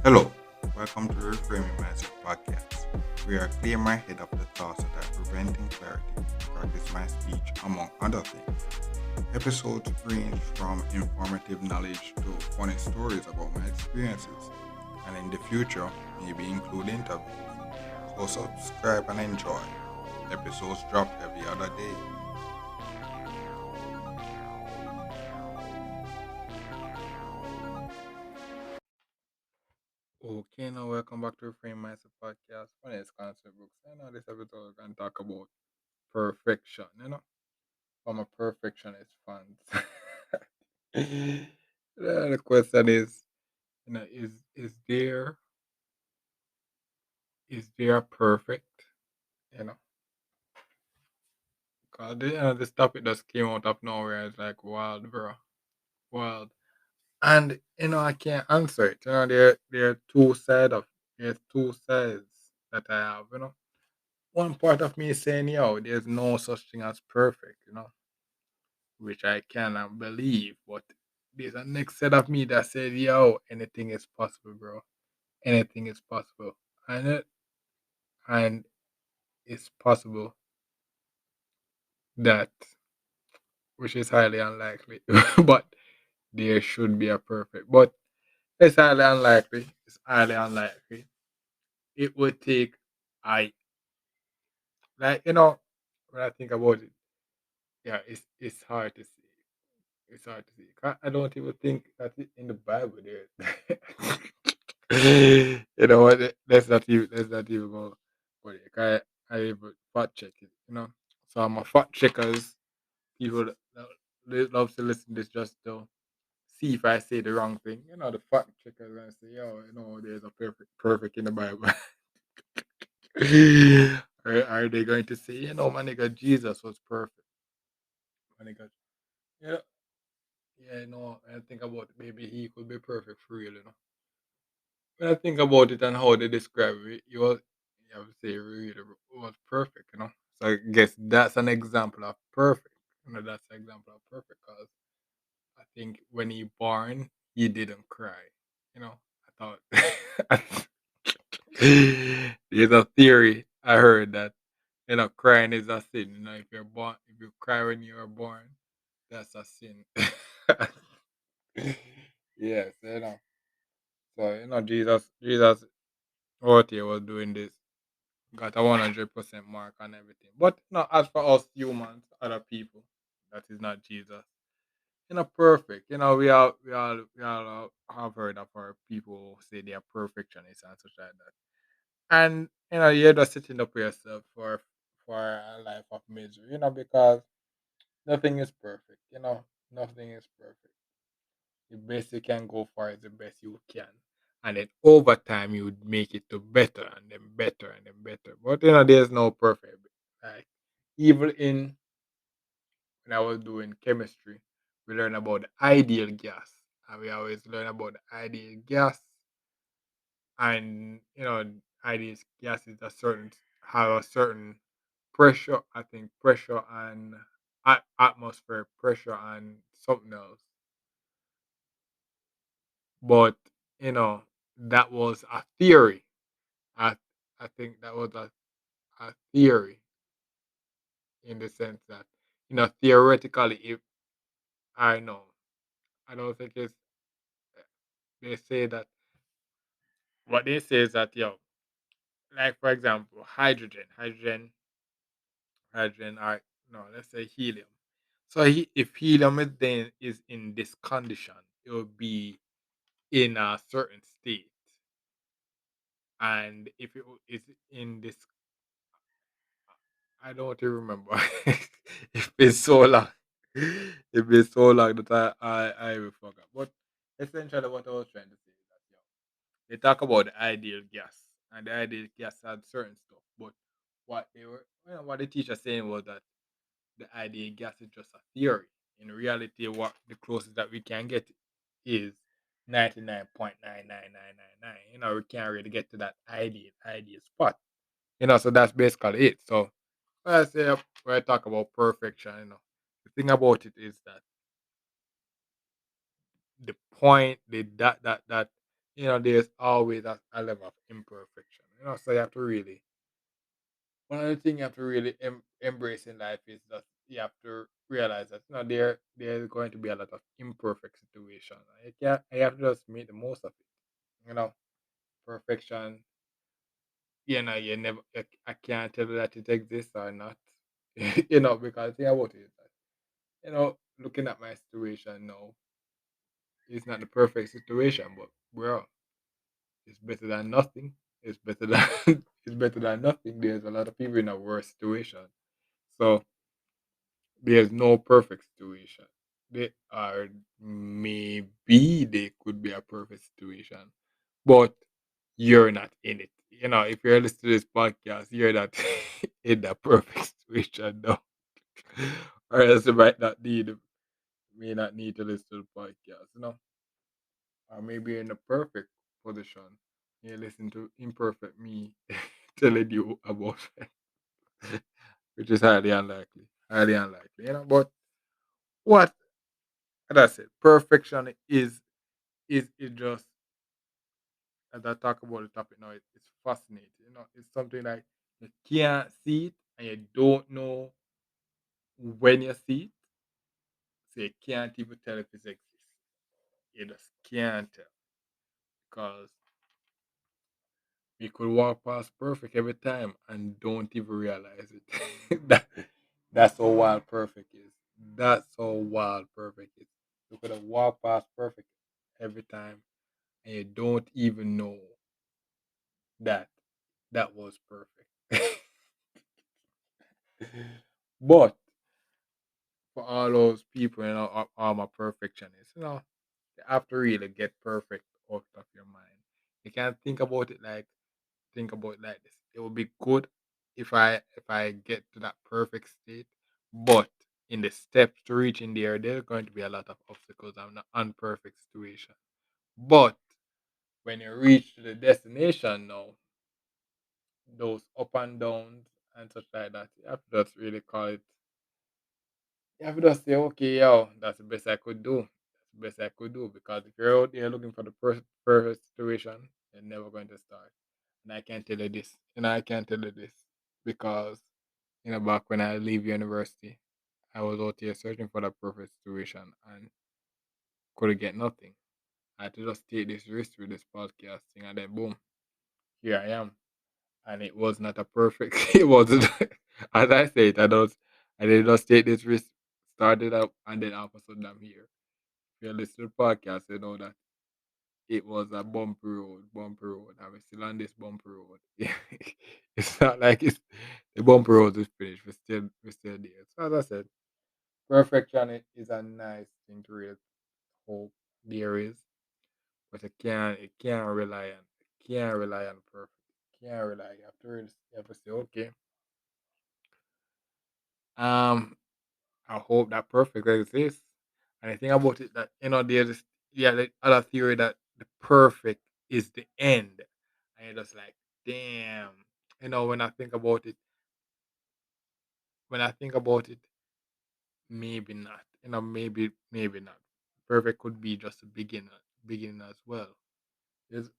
Hello, welcome to the Reframing Mindset podcast. We are clear my head of the thoughts that are preventing clarity to practice my speech, among other things. Episodes range from informative knowledge to funny stories about my experiences, and in the future, maybe include interviews. So subscribe and enjoy. Episodes drop every other day. Okay, now welcome back to Reframe Mindset podcast. My name is Concept Brooks. I know this episode we're going to talk about perfection, I'm a perfectionist fan. The question is, is there perfect? You know, cause this topic just came out of nowhere. It's like wild, bro, wild, and I can't answer it. There are there's two sides that I have. One part of me is saying, yo, there's no such thing as perfect. Which I cannot believe, but there's a next set of me that said, yo, anything is possible, bro. Anything is possible. And it's possible that, which is highly unlikely, but there should be a perfect. But it's highly unlikely. It's highly unlikely. It would take, I, like, when I think about it, yeah, it's hard to see. It's hard to see. I don't even think that in the Bible there. You know what? Let's not even go. But I even fact check it. So I'm a fact checkers. People that love to listen to this just to see if I say the wrong thing. The fact checkers gonna say, "Yo, there's a perfect in the Bible." Are they going to say, my nigga, Jesus was perfect, my nigga? Yeah, yeah, I think about it, maybe he could be perfect for real. When I think about it and how they describe it, I would say really was perfect. So I guess that's an example of perfect. That's an example of perfect because I think when he born, he didn't cry. I thought there's a theory I heard that crying is a sin. If you cry when you are born, that's a sin. Yes, So Jesus out here was doing this, got a 100% mark on everything. But as for us humans, other people, that is not Jesus. Perfect. We all have heard of our people who say they are perfectionists and such like that. And you're just sitting up for yourself for a life of misery. Because nothing is perfect. Nothing is perfect. The best you can go for is the best you can. And then over time you would make it to better and then better and then better. But there's no perfect. Like even in when I was doing chemistry, we learn about the ideal gas. And we always learn about the ideal gas. And ideal gas is have a certain pressure, I think pressure and atmosphere pressure and something else. But that was a theory. I think that was a theory in the sense that theoretically, if I know, I don't think it's they say that what they say is that like for example, hydrogen, or no, let's say helium. So if helium is in this condition, it will be in a certain state, and if it is in this, I don't even remember. It's been so long. It's been so long that I even forgot. But essentially, what I was trying to say is that they talk about the ideal gas, and the ideal gas had certain stuff. But what the teacher saying was that the ideal gas is just a theory. In reality, what the closest that we can get is 99.99999. We can't really get to that ideal spot. So that's basically it. So when I say when I talk about perfection, the thing about it is that the point, that there's always a level of imperfection. So you have to really one of the things you have to really embrace in life is that you have to realize that there's going to be a lot of imperfect situations. You have to just make the most of it. Perfection. You never. I can't tell you that it exists or not. Because the thing about it is that looking at my situation now, it's not the perfect situation, but bro, it's better than nothing. It's better than it's better than nothing. There's a lot of people in a worse situation. So there's no perfect situation. They are maybe they could be a perfect situation, but you're not in it. If you're listening to this podcast, you're not in that perfect situation, no. Or else you may not need to listen to the podcast. Or maybe you're in the perfect position. You listen to imperfect me telling you about it, which is highly unlikely. Highly unlikely. But what as I said, perfection is just as I talk about the topic now, it's fascinating. It's something like you can't see it and you don't know when you see it, so you can't even tell if it exists. You just can't tell because we could walk past perfect every time and don't even realize it. That's how wild perfect is. That's how wild perfect is. You could have walked past perfect every time and you don't even know that that was perfect. But for all those people, all my perfectionists, you have to really get perfect out of your mind. You can't think about it like this. It would be good if I get to that perfect state, but in the steps to reaching there's going to be a lot of obstacles and an unperfect situation. But when you reach the destination now, those up and downs and such like that, you have to just really call it. You have to just say, okay, yo, that's the best I could do. That's the best I could do because if you're out there looking for the perfect situation, you're never going to start. And I can tell you this, I can tell you this because back when I leave university, I was out here searching for the perfect situation and couldn't get nothing. I had to just take this risk with this podcast thing, and then boom, here I am. And it was not a perfect. It wasn't. As I said, I did just take this risk, started up, and then all of a sudden I'm here. If you listen to the podcast, you know that it was a bumpy road, bumpy road. I'm still on this bumpy road. It's not like it's the bumpy road is finished. We're still there. So as I said, perfection is a nice thing to really hope there is, but it can't rely on perfect. Can't rely. You have to say okay. Um, I hope that perfect exists. And the thing about it that there's the other theory that the perfect is the end. And you're just like, damn. When I think about it, when I think about it, maybe not. Maybe not. Perfect could be just a beginning as well. It's,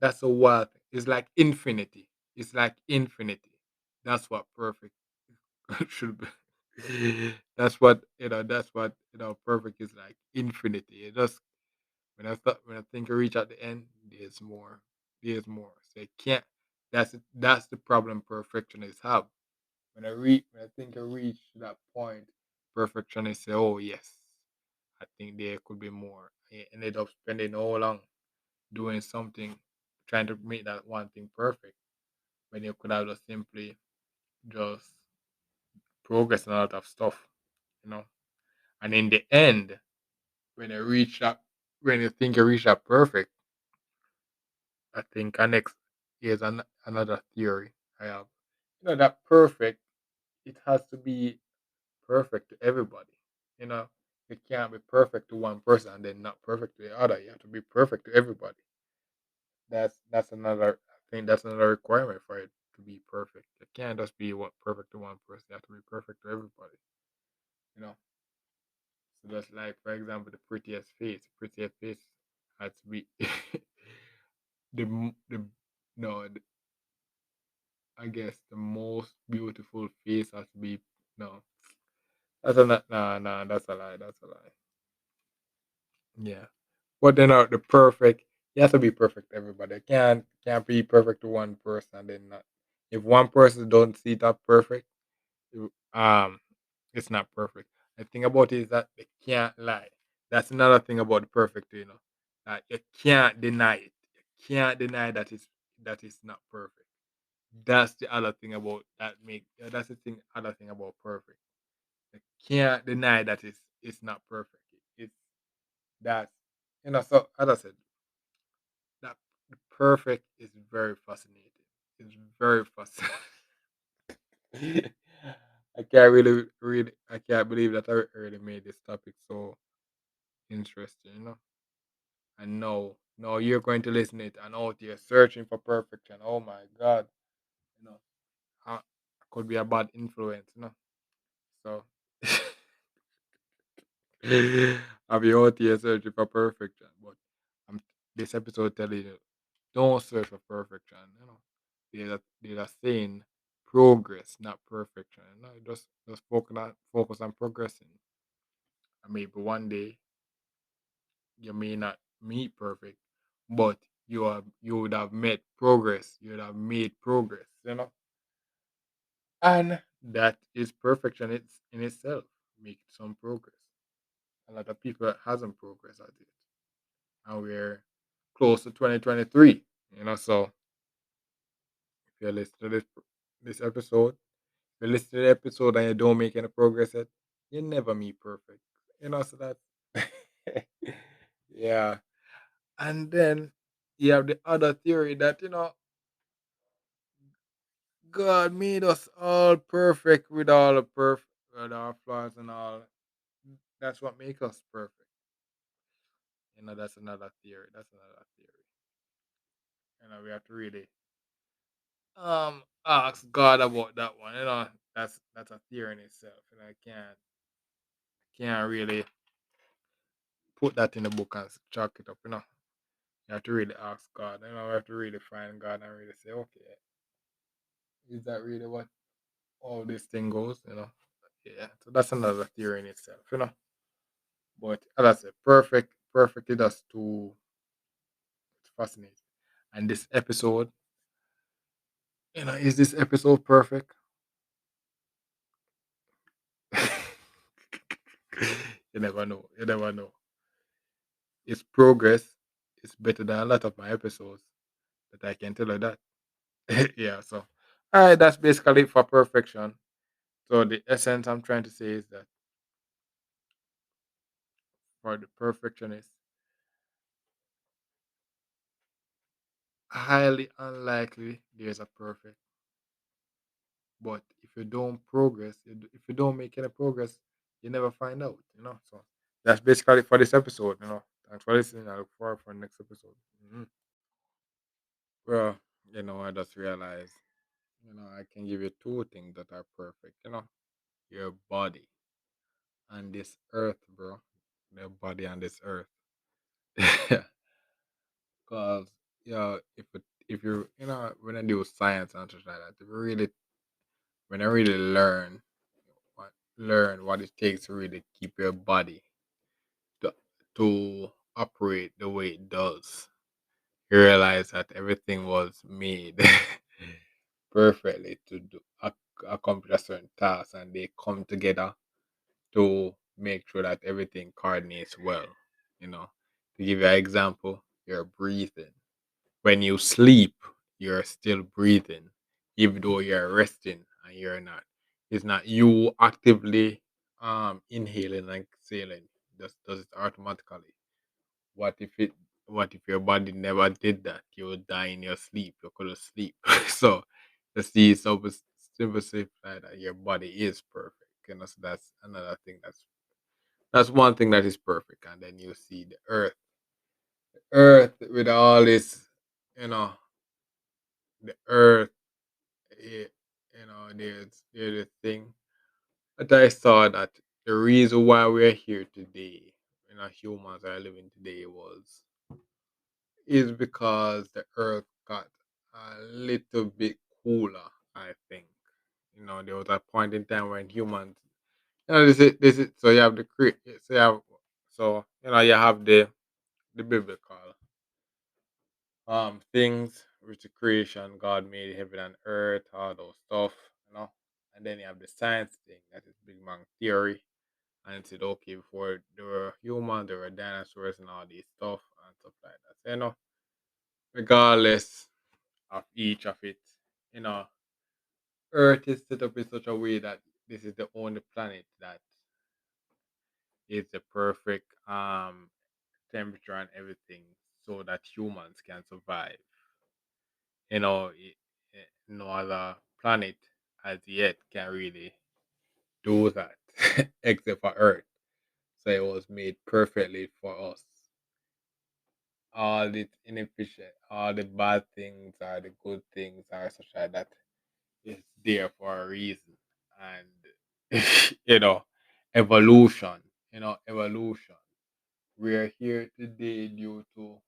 that's a wild thing. It's like infinity. It's like infinity. That's what perfect should be. That's what perfect is like infinity. It just when I think I reach at the end, there's more. There's more. So it can't. That's the problem perfectionists have. When I think I reach that point, perfectionists say, "Oh yes, I think there could be more." I ended up spending all long doing something, trying to make that one thing perfect when you could have just simply just progress a lot of stuff, you know. And in the end, when you reach that, when you think you reach that perfect, I think here's another theory I have. That perfect, it has to be perfect to everybody. You know, it can't be perfect to one person and then not perfect to the other. You have to be perfect to everybody. That's another. I think that's another requirement for it to be perfect. You can't just be what perfect to one person. You have to be perfect to everybody. You know. So that's like, for example, the prettiest face. Prettiest face has to be the no. I guess the most beautiful face has to be no. That's a nah. That's a lie. That's a lie. Yeah. But then the perfect, you have to be perfect to everybody. Can't be perfect to one person and then not. If one person don't see that perfect, um, it's not perfect. The thing about it is that they can't lie. That's another thing about the perfect, you know. You can't deny it. You can't deny that it's not perfect. That's the other thing about that make. That's the thing. Other thing about perfect. You can't deny that it's not perfect. It's that So as I said, that perfect is very fascinating. It's very fascinating. I can't believe that I really made this topic so interesting, And no, you're going to listen it and out here searching for perfection. Oh my God, you know, I could be a bad influence, So I'll be out here searching for perfection, but I'm this episode telling you, don't search for perfection. They're saying progress, not perfection. Just focus on progressing. And maybe one day you may not meet perfect, but you would have made progress. You would have made progress. And that is perfection. It's in itself make some progress. A lot of people hasn't progressed at it, and we're close to 2023. So if you listen to this episode, if you listen to the episode and you don't make any progress yet, you never meet perfect. So that yeah. And then you have the other theory that God made us all perfect with all the with our flaws and all. That's what makes us perfect. That's another theory. That's another theory. We have to really ask God about that one. That's a theory in itself. I can't really put that in the book and chalk it up. You have to really ask God. We have to really find God and really say, okay, is that really what all this thing goes? Yeah. So that's another theory in itself. But as I said, perfect is just too fascinating. And this episode, is this episode perfect? You never know. You never know. Its progress is better than a lot of my episodes. That I can tell you that. Yeah. So, all right, that's basically it for perfection. So the essence I'm trying to say is that for the perfectionist, highly unlikely there's a perfect. But if you don't progress, if you don't make any progress, you never find out. So that's basically it for this episode. Thanks for listening. I look forward for the next episode. Well, I just realized, I can give you two things that are perfect. Your body and this earth, bro. Your body and this earth. Because, if when I do science and stuff like that, when I really learn what it takes to really keep your body to, to operate the way it does, you realize that everything was made perfectly to accomplish a certain task, and they come together to make sure that everything coordinates well. To give you an example, you're breathing. When you sleep, you're still breathing, even though you're resting and you're not. It's not you actively inhaling and exhaling. Just does it automatically. What if it what if your body never did that? You would die in your sleep. You couldn't sleep. So to see simple stuff like that, your body is perfect. So that's another thing that's one thing that is perfect. And then you see the earth with all this, you know, the earth. there's a thing that I saw that the reason why we're here today, humans are living today, is because the earth got a little bit cooler, I think. There was a point in time when humans, this is so you have the so you have the biblical things with the creation. God made heaven and earth, all those stuff, you know. And then you have the science thing, that is Big Bang theory. And it said, okay, before there were humans, there were dinosaurs and all these stuff and stuff like that. So, regardless of each of it, you know, Earth is set up in such a way that this is the only planet that is the perfect temperature and everything so that humans can survive. No other planet as yet can really do that except for Earth. So it was made perfectly for us. All the inefficient, all the bad things or the good things are such like that is there for a reason. And you know, evolution, evolution. We're here today due to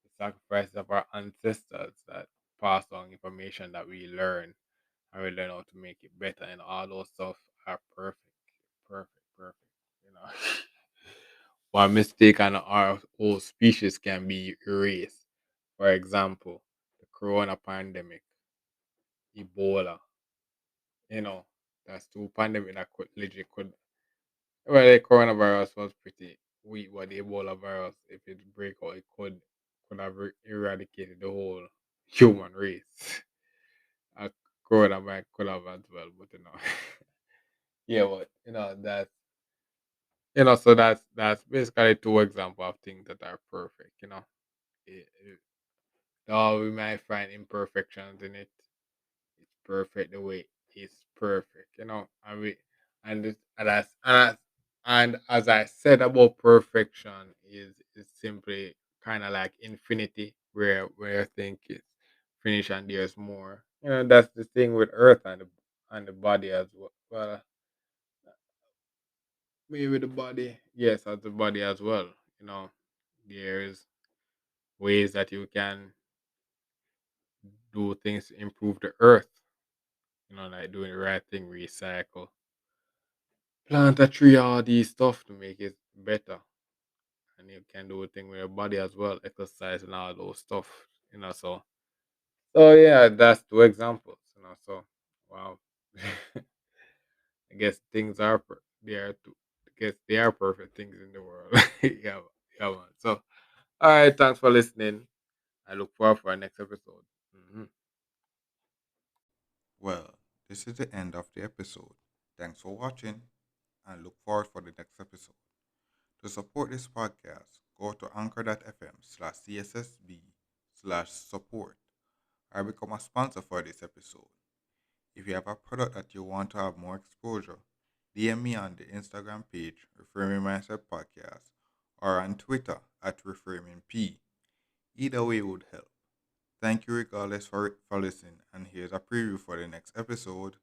the sacrifices of our ancestors that pass on information that we learn and we learn how to make it better, and all those stuff are perfect. Perfect, perfect. You know. One mistake and our whole species can be erased. For example, the corona pandemic, Ebola, you know, that's two pandemic that could legit could, well, the coronavirus was pretty weak, but the Ebola virus, if it break out, it could have eradicated the whole human race. A coronavirus could have as well, but yeah, but so that's basically two examples of things that are perfect. Though we might find imperfections in it, it's perfect the way it's perfect. And as I said about perfection is simply kind of like infinity, where I think it's finished and there's more. That's the thing with Earth and the body as well. Well, maybe the body, yes, as the body as well. You know, there's ways that you can do things to improve the Earth. Like doing the right thing, recycle, plant a tree, all these stuff to make it better. And you can do a thing with your body as well, exercise and all those stuff. So yeah, that's two examples. So wow, I guess things are they are two. I guess they are perfect things in the world. Yeah, yeah, man. So all right, thanks for listening. I look forward for our next episode. Well, this is the end of the episode. Thanks for watching and look forward for the next episode. To support this podcast, go to anchor.fm/cssb/support or become a sponsor for this episode. If you have a product that you want to have more exposure, DM me on the Instagram page, Reframing Mindset Podcast, or on Twitter at ReframingP. Either way would help. Thank you regardless for listening, and here's a preview for the next episode.